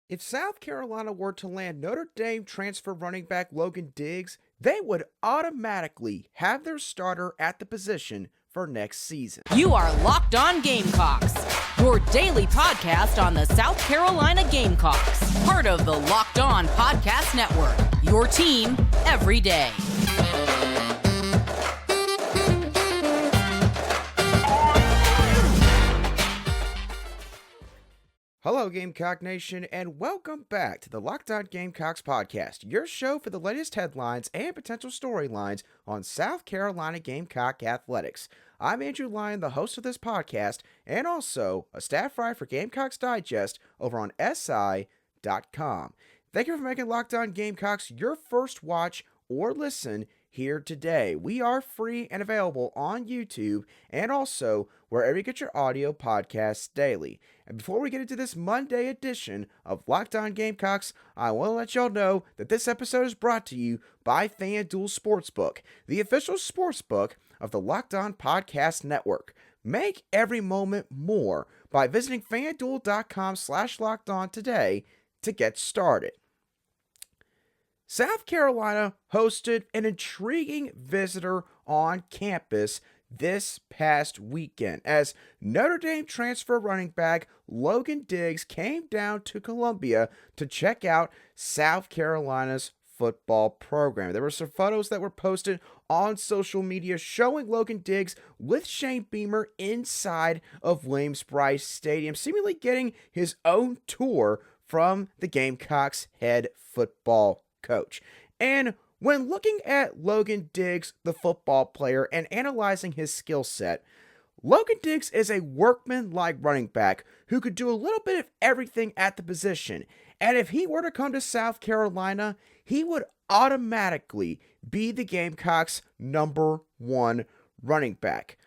If South Carolina were to land Notre Dame transfer running back Logan Diggs, they would automatically have their starter at the position for next season. You are Locked On Gamecocks, your daily podcast on the South Carolina Gamecocks, part of the Locked On Podcast Network, your team every day. Hello, Gamecock Nation, and welcome back to the Locked On Gamecocks podcast, your show for the latest headlines and potential storylines on South Carolina Gamecock athletics. I'm Andrew Lyon, the host of this podcast, and also a staff writer for Gamecocks Digest over on SI.com. Thank you for making Locked On Gamecocks your first watch or listen here today. We are free and available on YouTube and also wherever you get your audio podcasts daily. And before we get into this Monday edition of Locked On Gamecocks, I want to let y'all know that this episode is brought to you by FanDuel Sportsbook, the official sportsbook of the Locked On Podcast Network. Make every moment more by visiting FanDuel.com/LockedOn today to get started. South Carolina hosted an intriguing visitor on campus this past weekend as Notre Dame transfer running back Logan Diggs came down to Columbia to check out South Carolina's football program. There were some photos that were posted on social media showing Logan Diggs with Shane Beamer inside of Williams-Brice Stadium, seemingly getting his own tour from the Gamecocks head football coach. And when looking at Logan Diggs, the football player, and analyzing his skill set, Logan Diggs is a workman-like running back who could do a little bit of everything at the position. And if he were to come to South Carolina, he would automatically be the Gamecocks' number one running back.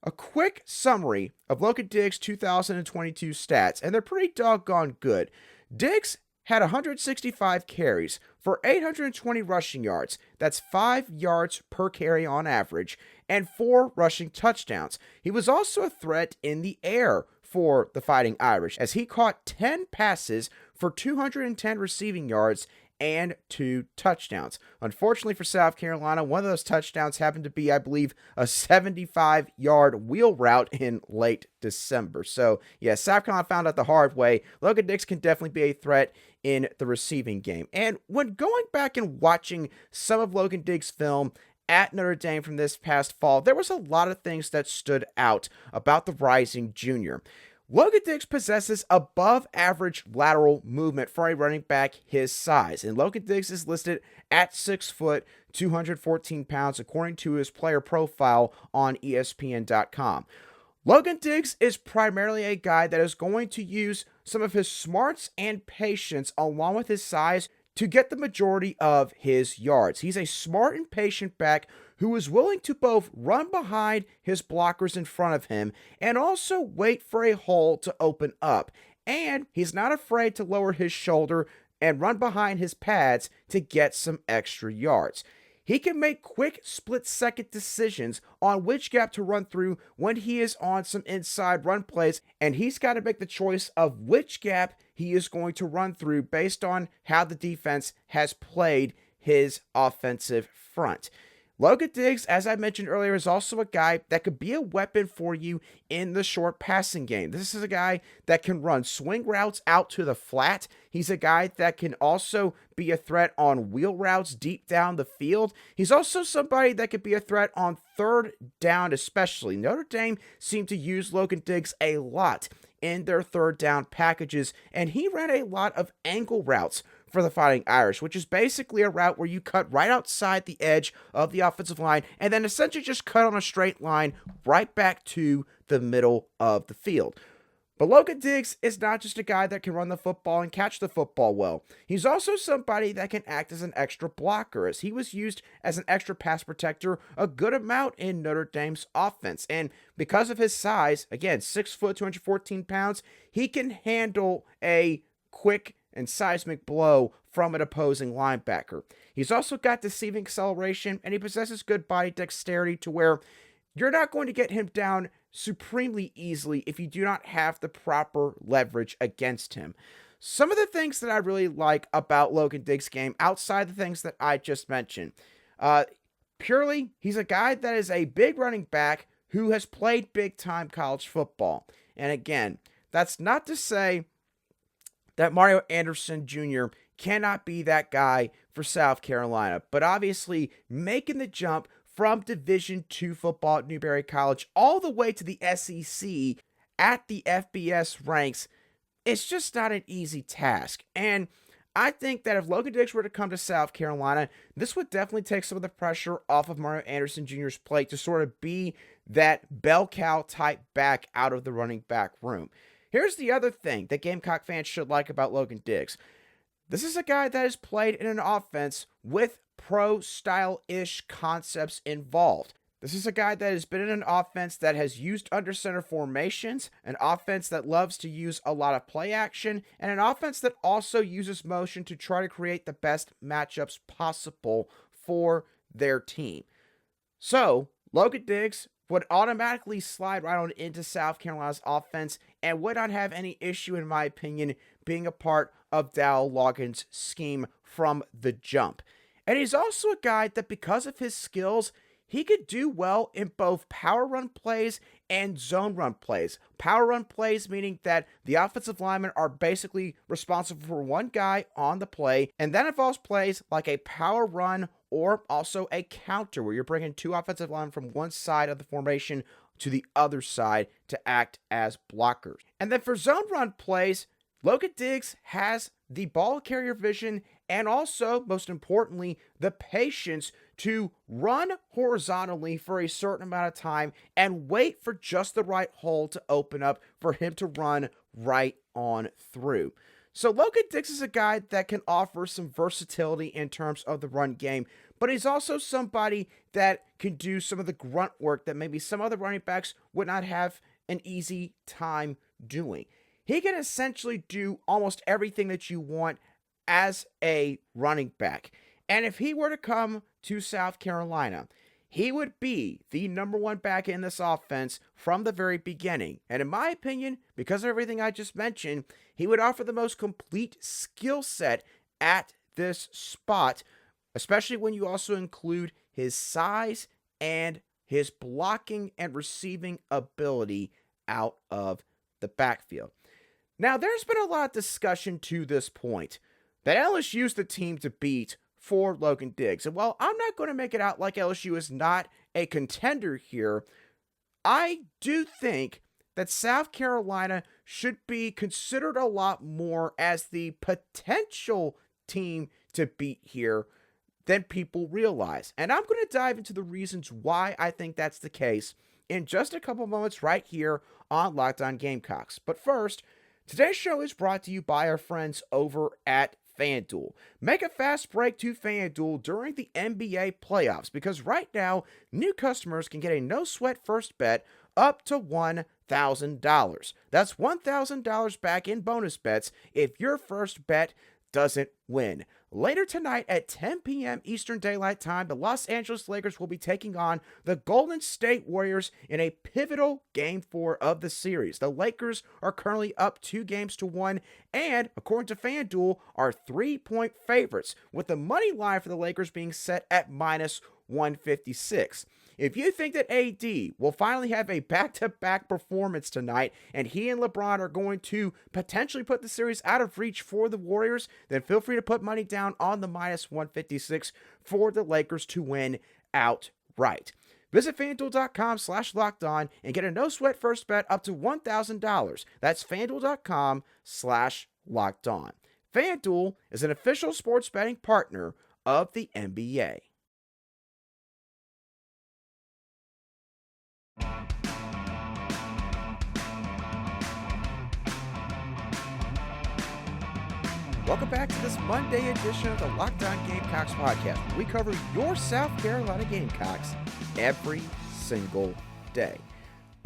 A quick summary of Logan Diggs' 2022 stats, and they're pretty doggone good. Diggs had 165 carries for 820 rushing yards. That's 5 yards per carry on average, and 4 rushing touchdowns. He was also a threat in the air for the Fighting Irish, as he caught 10 passes for 210 receiving yards and 2 touchdowns. Unfortunately for South Carolina, one of those touchdowns happened to be, I believe, a 75-yard wheel route in late December. So, yeah, South Carolina found out the hard way. Logan Diggs can definitely be a threat in the receiving game. And when going back and watching some of Logan Diggs' film at Notre Dame from this past fall, there was a lot of things that stood out about the rising junior. Logan Diggs possesses above average lateral movement for a running back his size, and Logan Diggs is listed at 6 foot, 214 pounds, according to his player profile on ESPN.com. Logan Diggs is primarily a guy that is going to use some of his smarts and patience along with his size to get the majority of his yards. He's a smart and patient back who is willing to both run behind his blockers in front of him and also wait for a hole to open up. And he's not afraid to lower his shoulder and run behind his pads to get some extra yards. He can make quick split-second decisions on which gap to run through when he is on some inside run plays, and he's got to make the choice of which gap he is going to run through based on how the defense has played his offensive front. Logan Diggs, as I mentioned earlier, is also a guy that could be a weapon for you in the short passing game. This is a guy that can run swing routes out to the flat. He's a guy that can also be a threat on wheel routes deep down the field. He's also somebody that could be a threat on third down especially. Notre Dame seemed to use Logan Diggs a lot in their third down packages, and he ran a lot of angle routes for the Fighting Irish, which is basically a route where you cut right outside the edge of the offensive line and then essentially just cut on a straight line right back to the middle of the field. But Logan Diggs is not just a guy that can run the football and catch the football well. He's also somebody that can act as an extra blocker, as he was used as an extra pass protector a good amount in Notre Dame's offense. And because of his size, again, 6 foot, 214 pounds, he can handle a quick and seismic blow from an opposing linebacker. He's also got deceiving acceleration, and he possesses good body dexterity to where you're not going to get him down supremely easily if you do not have the proper leverage against him. some of the things that I really like about Logan Diggs' game, outside the things that I just mentioned, purely, he's a guy that is a big running back who has played big-time college football. And again, that's not to say that Mario Anderson Jr. cannot be that guy for South Carolina, but obviously making the jump from Division II football at Newberry College all the way to the SEC at the FBS ranks, it's just not an easy task. And I think that if Logan Diggs were to come to South Carolina, this would definitely take some of the pressure off of Mario Anderson Jr.'s plate to sort of be that bell cow type back out of the running back room. Here's the other thing that Gamecock fans should like about Logan Diggs. This is a guy that has played in an offense with pro-style-ish concepts involved. This is a guy that has been in an offense that has used under center formations, an offense that loves to use a lot of play action, and an offense that also uses motion to try to create the best matchups possible for their team. So, Logan Diggs would automatically slide right on into South Carolina's offense and would not have any issue, in my opinion, being a part of Dowell Loggains' scheme from the jump. And he's also a guy that, because of his skills, he could do well in both power run plays and zone run plays. Power run plays meaning that the offensive linemen are basically responsible for one guy on the play, and that involves plays like a power run or also a counter where you're bringing two offensive linemen from one side of the formation to the other side to act as blockers. And then for zone run plays, Logan Diggs has the ball carrier vision and also, most importantly, the patience to run horizontally for a certain amount of time and wait for just the right hole to open up for him to run right on through. So Logan Diggs is a guy that can offer some versatility in terms of the run game, but he's also somebody that can do some of the grunt work that maybe some other running backs would not have an easy time doing. He can essentially do almost everything that you want as a running back. And if he were to come to South Carolina, he would be the number one back in this offense from the very beginning. And in my opinion, because of everything I just mentioned, he would offer the most complete skill set at this spot, especially when you also include his size and his blocking and receiving ability out of the backfield. Now, there's been a lot of discussion to this point that LSU is the team to beat for Logan Diggs. And while I'm not going to make it out like LSU is not a contender here, I do think that South Carolina should be considered a lot more as the potential team to beat here than people realize. And I'm going to dive into the reasons why I think that's the case in just a couple moments right here on Locked On Gamecocks. But first, today's show is brought to you by our friends over at FanDuel. Make a fast break to FanDuel during the NBA playoffs because right now, new customers can get a no-sweat first bet up to $1,000. That's $1,000 back in bonus bets if your first bet doesn't win. Later tonight at 10 p.m. Eastern Daylight Time, the Los Angeles Lakers will be taking on the Golden State Warriors in a pivotal Game 4 of the series. The Lakers are currently up 2-1 and, according to FanDuel, are 3-point favorites, with the money line for the Lakers being set at minus 156. If you think that AD will finally have a back-to-back performance tonight and he and LeBron are going to potentially put the series out of reach for the Warriors, then feel free to put money down on the minus 156 for the Lakers to win outright. Visit FanDuel.com/lockedon and get a no-sweat first bet up to $1,000. That's FanDuel.com/lockedon. FanDuel is an official sports betting partner of the NBA. Welcome back to this Monday edition of the Locked On Gamecocks podcast. We cover your South Carolina Gamecocks every single day.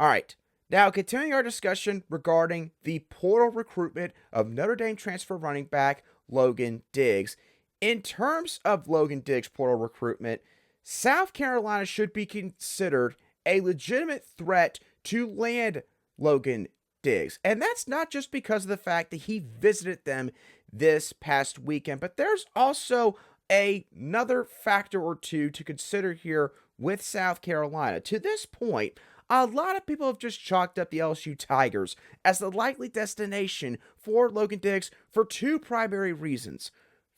All right, now continuing our discussion regarding the portal recruitment of Notre Dame transfer running back Logan Diggs. In terms of Logan Diggs' portal recruitment, South Carolina should be considered a legitimate threat to land Logan Diggs. And that's not just because of the fact that he visited them this past weekend, but there's also another factor or two to consider here with South Carolina. To this point, a lot of people have just chalked up the LSU Tigers as the likely destination for Logan Diggs for two primary reasons.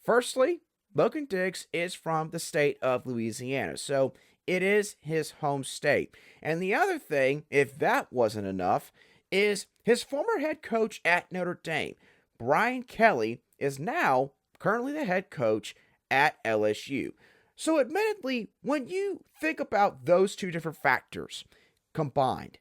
Firstly, Logan Diggs is from the state of Louisiana, so it is his home state. And the other thing, if that wasn't enough, is his former head coach at Notre Dame, Brian Kelly, is now currently the head coach at LSU. So admittedly, when you think about those two different factors combined,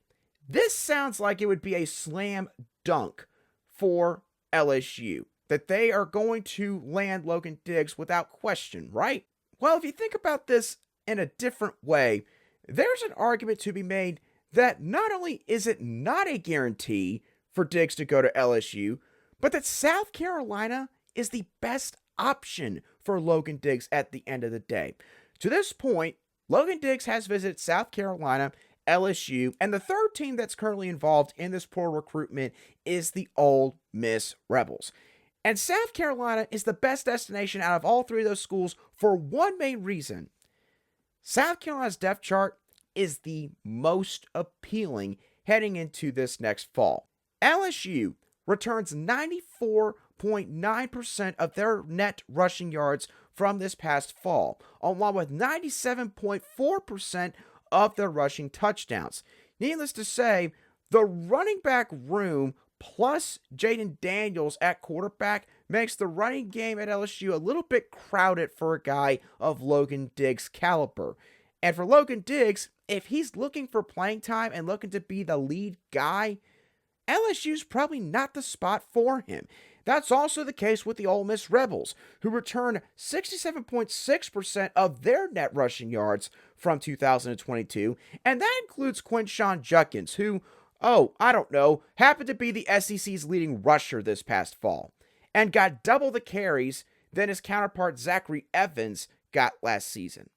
this sounds like it would be a slam dunk for LSU, that they are going to land Logan Diggs without question, right? Well, if you think about this in a different way, there's an argument to be made that not only is it not a guarantee for Diggs to go to LSU, but that South Carolina is the best option for Logan Diggs at the end of the day. To this point, Logan Diggs has visited South Carolina, LSU, and the third team that's currently involved in this portal recruitment is the Ole Miss Rebels. And South Carolina is the best destination out of all three of those schools for one main reason. South Carolina's depth chart is the most appealing heading into this next fall. LSU returns 94.9% of their net rushing yards from this past fall, along with 97.4% of their rushing touchdowns. Needless to say, the running back room plus Jaden Daniels at quarterback makes the running game at LSU a little bit crowded for a guy of Logan Diggs' caliber. And for Logan Diggs, if he's looking for playing time and looking to be the lead guy, LSU's probably not the spot for him. That's also the case with the Ole Miss Rebels, who returned 67.6% of their net rushing yards from 2022, and that includes Quinshon Judkins, who, happened to be the SEC's leading rusher this past fall, and got double the carries than his counterpart Zachary Evans got last season.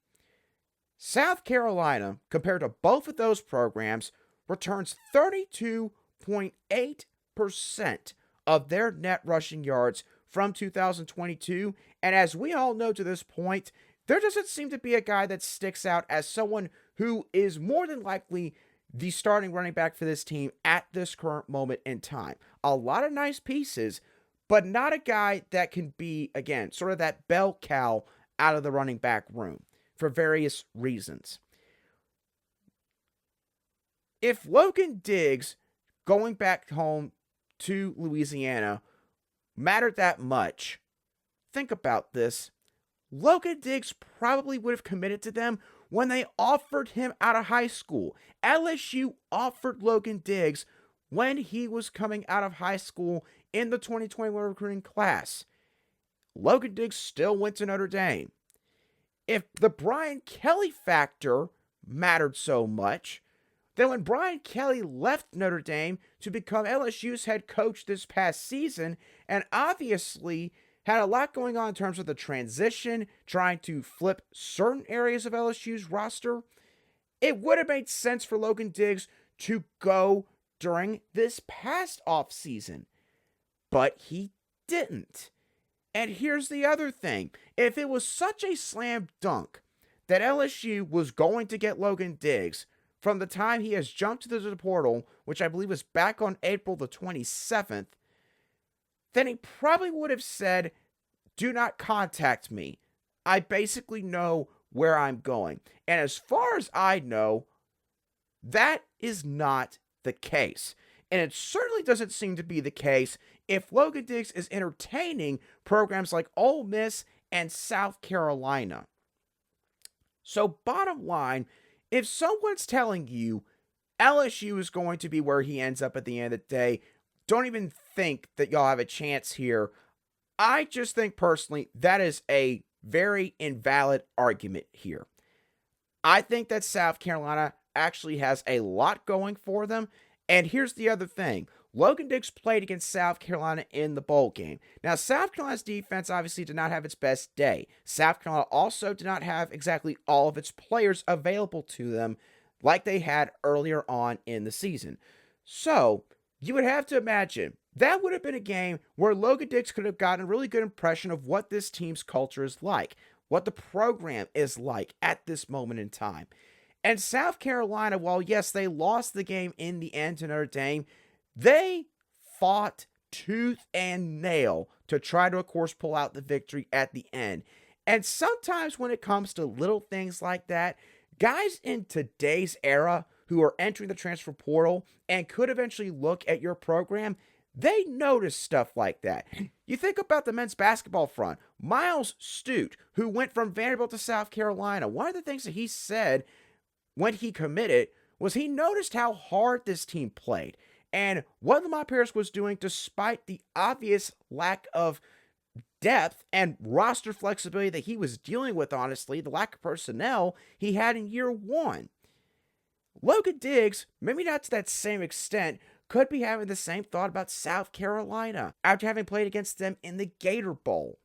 South Carolina, compared to both of those programs, returns 32.8% of their net rushing yards from 2022, and as we all know to this point, there doesn't seem to be a guy that sticks out as someone who is more than likely the starting running back for this team at this current moment in time. A lot of nice pieces, but not a guy that can be, again, sort of that bell cow out of the running back room for various reasons. If Logan Diggs going back home to Louisiana mattered that much, think about this. Logan Diggs probably would have committed to them when they offered him out of high school. LSU offered Logan Diggs when he was coming out of high school in the 2021 recruiting class. Logan Diggs still went to Notre Dame. If the Brian Kelly factor mattered so much, then when Brian Kelly left Notre Dame to become LSU's head coach this past season, and obviously had a lot going on in terms of the transition, trying to flip certain areas of LSU's roster, it would have made sense for Logan Diggs to go during this past offseason. But he didn't. And here's the other thing. If it was such a slam dunk that LSU was going to get Logan Diggs from the time he has jumped to the portal, which I believe was back on April the 27th, then he probably would have said, do not contact me. I basically know where I'm going. And as far as I know, that is not the case. And it certainly doesn't seem to be the case if Logan Diggs is entertaining programs like Ole Miss and South Carolina. So bottom line, if someone's telling you LSU is going to be where he ends up at the end of the day, don't even think that y'all have a chance here. I just think personally that is a very invalid argument here. I think that South Carolina actually has a lot going for them. And here's the other thing. Logan Diggs played against South Carolina in the bowl game. Now, South Carolina's defense obviously did not have its best day. South Carolina also did not have exactly all of its players available to them like they had earlier on in the season. So, you would have to imagine that would have been a game where Logan Diggs could have gotten a really good impression of what this team's culture is like, what the program is like at this moment in time. And South Carolina, while yes, they lost the game in the end to Notre Dame, they fought tooth and nail to try to, of course, pull out the victory at the end. And sometimes when it comes to little things like that, guys in today's era who are entering the transfer portal and could eventually look at your program, they notice stuff like that. You think about the men's basketball front. Miles Stute, who went from Vanderbilt to South Carolina, one of the things that he said when he committed was he noticed how hard this team played and what Lamont Paris was doing despite the obvious lack of depth and roster flexibility that he was dealing with, honestly, the lack of personnel he had in year one. Logan Diggs, maybe not to that same extent, could be having the same thought about South Carolina after having played against them in the Gator Bowl.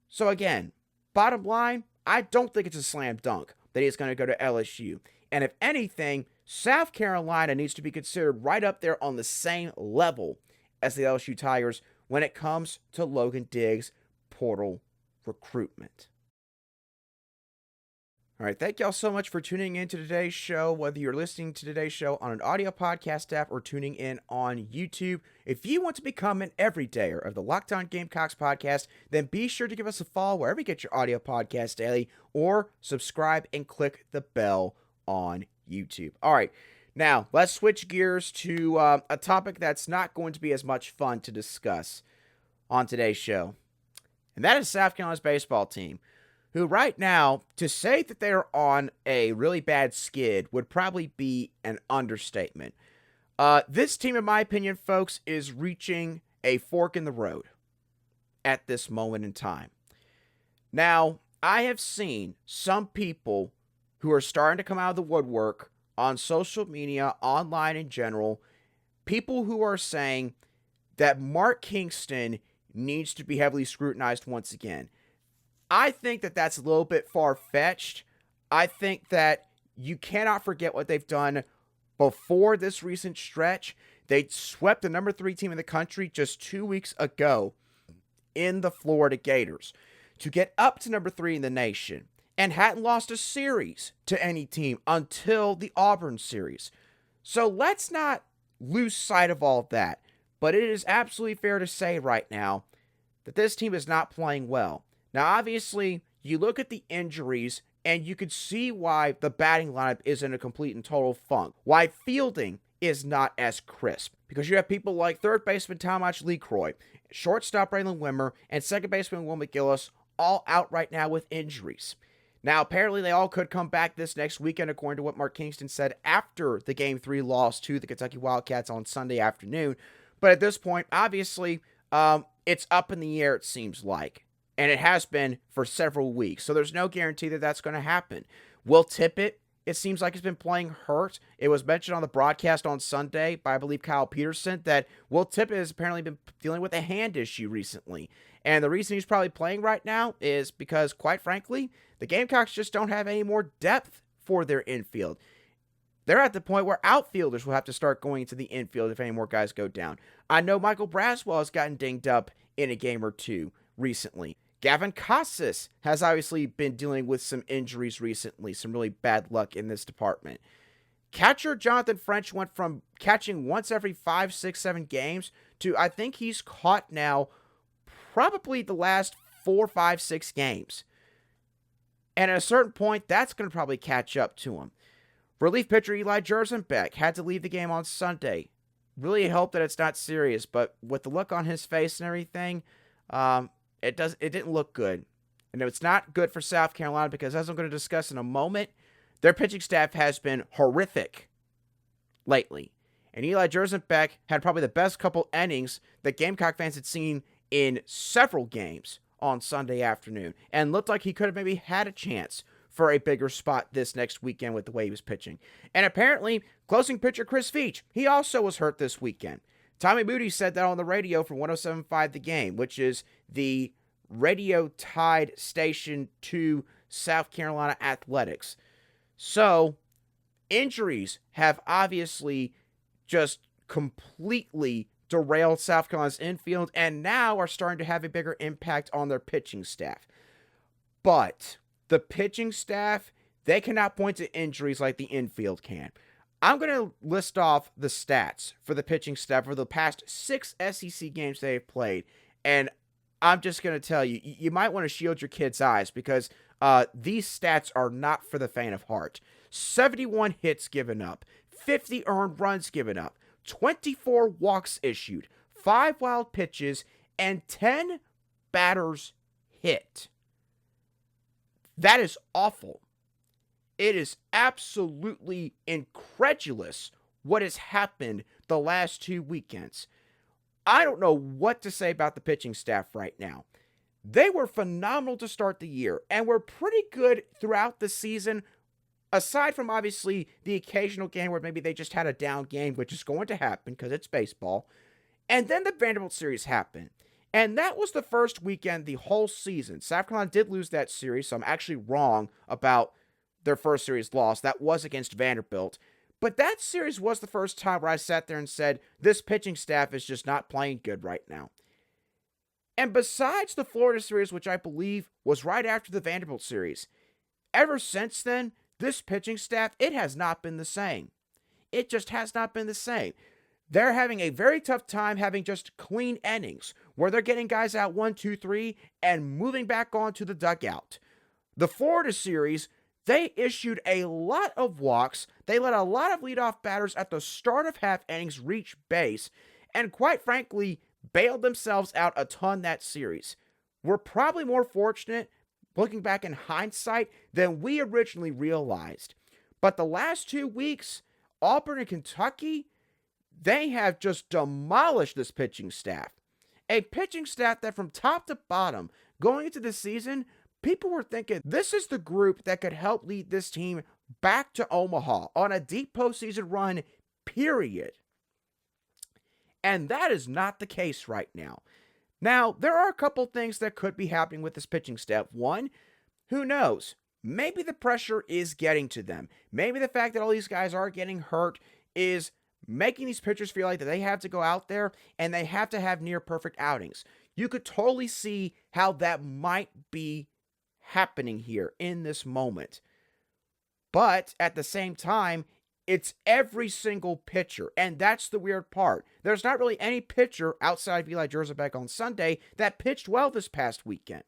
So again, bottom line, I don't think it's a slam dunk that he's going to go to LSU. And if anything, South Carolina needs to be considered right up there on the same level as the LSU Tigers when it comes to Logan Diggs' portal recruitment. All right, thank y'all so much for tuning in to today's show, whether you're listening to today's show on an audio podcast app or tuning in on YouTube. If you want to become an everydayer of the Locked On Gamecocks podcast, then be sure to give us a follow wherever you get your audio podcast daily, or subscribe and click the bell on YouTube. All right, now let's switch gears to a topic that's not going to be as much fun to discuss on today's show, and that is South Carolina's baseball team, who right now, to say that they're on a really bad skid would probably be an understatement. This team, in my opinion, folks, is reaching a fork in the road at this moment in time. Now, I have seen some people who are starting to come out of the woodwork on social media, online in general, people who are saying that Mark Kingston needs to be heavily scrutinized once again. I think that that's a little bit far-fetched. I think that you cannot forget what they've done before this recent stretch. They swept the number 3 team in the country just 2 weeks ago in the Florida Gators to get up to number 3 in the nation, and hadn't lost a series to any team until the Auburn series. So let's not lose sight of all of that. But it is absolutely fair to say right now that this team is not playing well. Now, obviously, you look at the injuries, and you could see why the batting lineup is in a complete and total funk. Why fielding is not as crisp. Because you have people like third baseman Talmadge LeCroy, shortstop Raylan Wimmer, and second baseman Will McGillis all out right now with injuries. Now, apparently, they all could come back this next weekend, according to what Mark Kingston said after the Game 3 loss to the Kentucky Wildcats on Sunday afternoon. But at this point, obviously, it's up in the air, it seems like. And it has been for several weeks. So there's no guarantee that that's going to happen. Will Tippett, it seems like, has been playing hurt. It was mentioned on the broadcast on Sunday by, I believe, Kyle Peterson, that Will Tippett has apparently been dealing with a hand issue recently. And the reason he's probably playing right now is because, quite frankly, the Gamecocks just don't have any more depth for their infield. They're at the point where outfielders will have to start going into the infield if any more guys go down. I know Michael Braswell has gotten dinged up in a game or two recently. Gavin Casas has obviously been dealing with some injuries recently, some really bad luck in this department. Catcher Jonathan French went from catching once every 5, 6, 7 games to I think he's caught now probably the last 4, 5, 6 games. And at a certain point, that's going to probably catch up to him. Relief pitcher Eli Jersenbeck had to leave the game on Sunday. Really hope that it's not serious, but with the look on his face and everything, it didn't look good. And it's not good for South Carolina because, as I'm going to discuss in a moment, their pitching staff has been horrific lately. And Eli Jersenbeck had probably the best couple innings that Gamecock fans had seen in several games on Sunday afternoon, and looked like he could have maybe had a chance for a bigger spot this next weekend with the way he was pitching. And apparently, closing pitcher Chris Veach, he also was hurt this weekend. Tommy Moody said that on the radio for 107.5 The Game, which is the radio tied station to South Carolina athletics. So, injuries have obviously just completely derailed South Carolina's infield and now are starting to have a bigger impact on their pitching staff. But the pitching staff, they cannot point to injuries like the infield can. I'm going to list off the stats for the pitching staff for the past 6 SEC games they've played, and I'm just going to tell you, you might want to shield your kids' eyes because these stats are not for the faint of heart. 71 hits given up, 50 earned runs given up, 24 walks issued, 5 wild pitches, and 10 batters hit. That is awful. It is absolutely incredulous what has happened the last 2 weekends. I don't know what to say about the pitching staff right now. They were phenomenal to start the year and were pretty good throughout the season, aside from obviously the occasional game where maybe they just had a down game, which is going to happen because it's baseball. And then the Vanderbilt series happened. And that was the first weekend the whole season. South Carolina did lose that series, so I'm actually wrong about their first series loss. That was against Vanderbilt. But that series was the first time where I sat there and said, this pitching staff is just not playing good right now. And besides the Florida series, which I believe was right after the Vanderbilt series, ever since then, this pitching staff, it has not been the same. It just has not been the same. They're having a very tough time having just clean innings, where they're getting guys out 1, 2, 3, and moving back onto the dugout. The Florida series, they issued a lot of walks, they let a lot of leadoff batters at the start of half innings reach base, and quite frankly, bailed themselves out a ton that series. We're probably more fortunate, looking back in hindsight, than we originally realized. But the last 2 weeks, Auburn and Kentucky, they have just demolished this pitching staff. A pitching staff that from top to bottom, going into the season, people were thinking this is the group that could help lead this team back to Omaha on a deep postseason run, period. And that is not the case right now. Now, there are a couple things that could be happening with this pitching staff. One, who knows? Maybe the pressure is getting to them. Maybe the fact that all these guys are getting hurt is making these pitchers feel like that they have to go out there and they have to have near perfect outings. You could totally see how that might be happening here in this moment. But at the same time, it's every single pitcher, and that's the weird part. There's not really any pitcher outside of Eli Jerzabek on Sunday that pitched well this past weekend.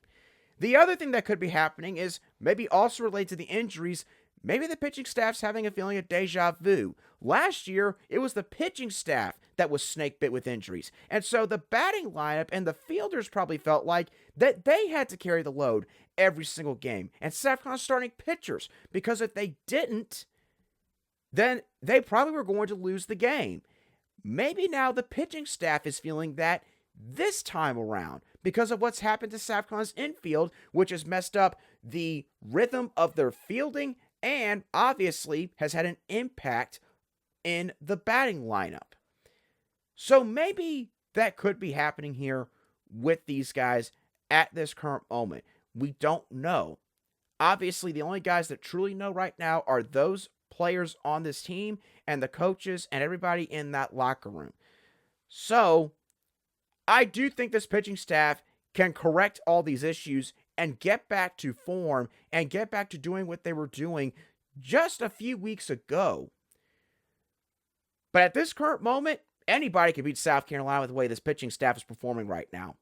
The other thing that could be happening is maybe also related to the injuries. Maybe the pitching staff's having a feeling of deja vu. Last year, it was the pitching staff that was snake bit with injuries. And so the batting lineup and the fielders probably felt like that they had to carry the load every single game. And South Carolina starting pitchers, because if they didn't, then they probably were going to lose the game. Maybe now the pitching staff is feeling that this time around because of what's happened to South Carolina's infield, which has messed up the rhythm of their fielding and obviously has had an impact in the batting lineup. So maybe that could be happening here with these guys at this current moment. We don't know. Obviously, the only guys that truly know right now are those players on this team and the coaches and everybody in that locker room. So I do think this pitching staff can correct all these issues and get back to form and get back to doing what they were doing just a few weeks ago. But at this current moment, anybody can beat South Carolina with the way this pitching staff is performing right now.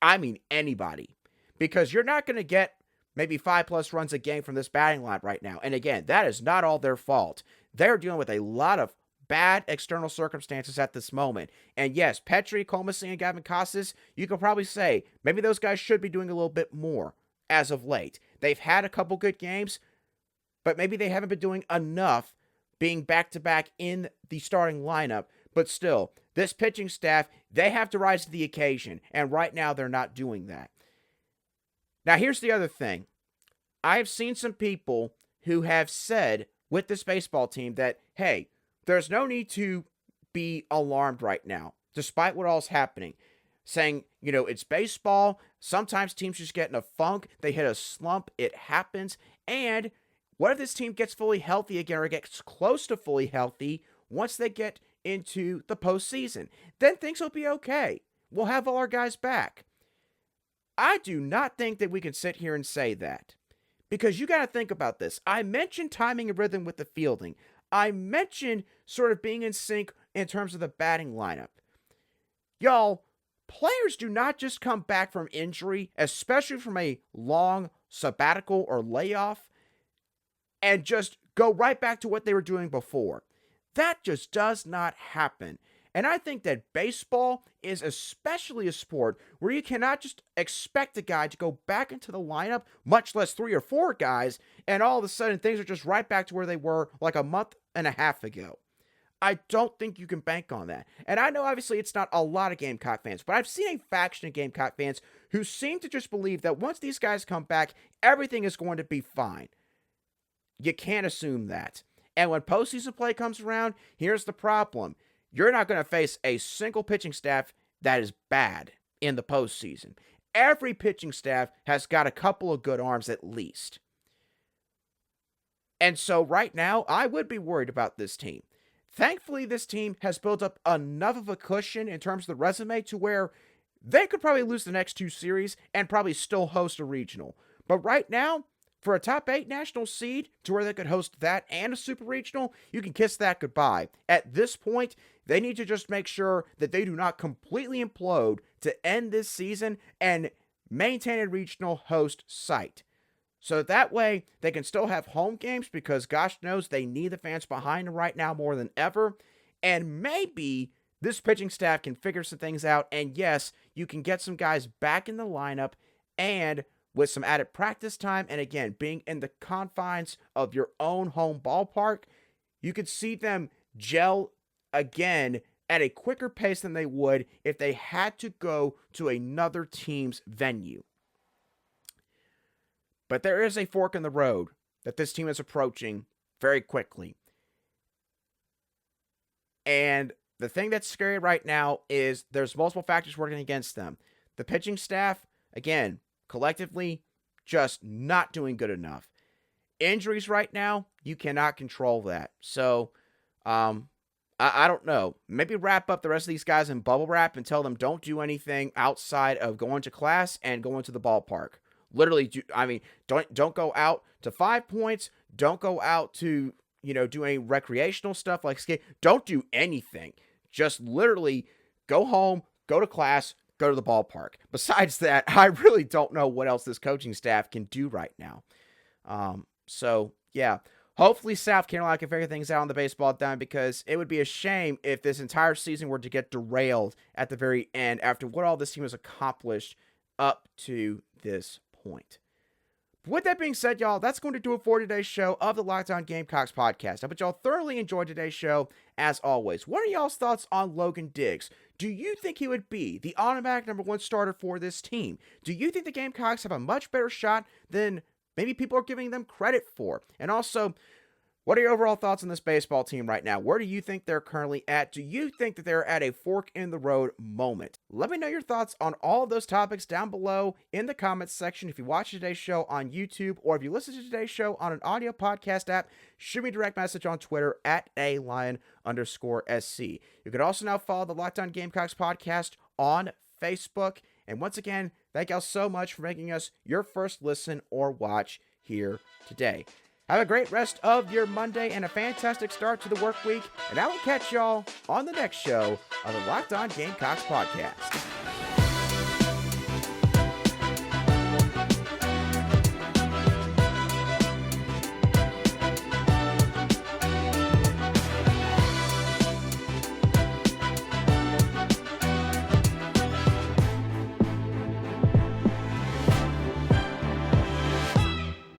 I mean anybody. Because you're not going to get maybe 5+ runs a game from this batting lineup right now. And again, that is not all their fault. They're dealing with a lot of bad external circumstances at this moment. And yes, Petrie, Comasing, and Gavin Casas, you could probably say maybe those guys should be doing a little bit more as of late. They've had a couple good games, but maybe they haven't been doing enough being back-to-back in the starting lineup. But still, this pitching staff, they have to rise to the occasion. And right now, they're not doing that. Now, here's the other thing. I have seen some people who have said with this baseball team that, hey, there's no need to be alarmed right now, despite what all's happening. Saying, it's baseball. Sometimes teams just get in a funk. They hit a slump. It happens. And what if this team gets fully healthy again or gets close to fully healthy once they get into the postseason. Then things will be okay. We'll have all our guys back. I do not think that we can sit here and say that. Because you got to think about this. I mentioned timing and rhythm with the fielding. I mentioned sort of being in sync in terms of the batting lineup. Y'all, players do not just come back from injury, especially from a long sabbatical or layoff, and just go right back to what they were doing before. That just does not happen. And I think that baseball is especially a sport where you cannot just expect a guy to go back into the lineup, much less 3 or 4 guys, and all of a sudden things are just right back to where they were like a month and a half ago. I don't think you can bank on that. And I know obviously it's not a lot of Gamecock fans, but I've seen a faction of Gamecock fans who seem to just believe that once these guys come back, everything is going to be fine. You can't assume that. And when postseason play comes around, here's the problem. You're not going to face a single pitching staff that is bad in the postseason. Every pitching staff has got a couple of good arms at least. And so right now, I would be worried about this team. Thankfully, this team has built up enough of a cushion in terms of the resume to where they could probably lose the next 2 series and probably still host a regional. But right now, for a top 8 national seed to where they could host that and a super regional, you can kiss that goodbye. At this point, they need to just make sure that they do not completely implode to end this season and maintain a regional host site. So that way, they can still have home games because gosh knows they need the fans behind them right now more than ever. And maybe this pitching staff can figure some things out. And yes, you can get some guys back in the lineup and with some added practice time, and again, being in the confines of your own home ballpark, you could see them gel again at a quicker pace than they would if they had to go to another team's venue. But there is a fork in the road that this team is approaching very quickly. And the thing that's scary right now is there's multiple factors working against them. The pitching staff, again, collectively, just not doing good enough. Injuries right now, you cannot control that. So, I don't know. Maybe wrap up the rest of these guys in bubble wrap and tell them don't do anything outside of going to class and going to the ballpark. Literally, don't go out to 5 points. Don't go out to, do any recreational stuff like skate. Don't do anything. Just literally go home, go to class, go to the ballpark. Besides that, I really don't know what else this coaching staff can do right now. So, yeah. Hopefully South Carolina can figure things out on the baseball diamond because it would be a shame if this entire season were to get derailed at the very end after what all this team has accomplished up to this point. With that being said, y'all, that's going to do it for today's show of the Locked On Gamecocks podcast. I hope y'all thoroughly enjoyed today's show, as always. What are y'all's thoughts on Logan Diggs? Do you think he would be the automatic number 1 starter for this team? Do you think the Gamecocks have a much better shot than maybe people are giving them credit for? And also, what are your overall thoughts on this baseball team right now? Where do you think they're currently at? Do you think that they're at a fork in the road moment? Let me know your thoughts on all of those topics down below in the comments section. If you watch today's show on YouTube or if you listen to today's show on an audio podcast app, shoot me a direct message on Twitter at @alion_SC. You can also now follow the Locked On Gamecocks podcast on Facebook. And once again, thank y'all so much for making us your first listen or watch here today. Have a great rest of your Monday and a fantastic start to the work week. And I will catch y'all on the next show of the Locked On Gamecocks podcast.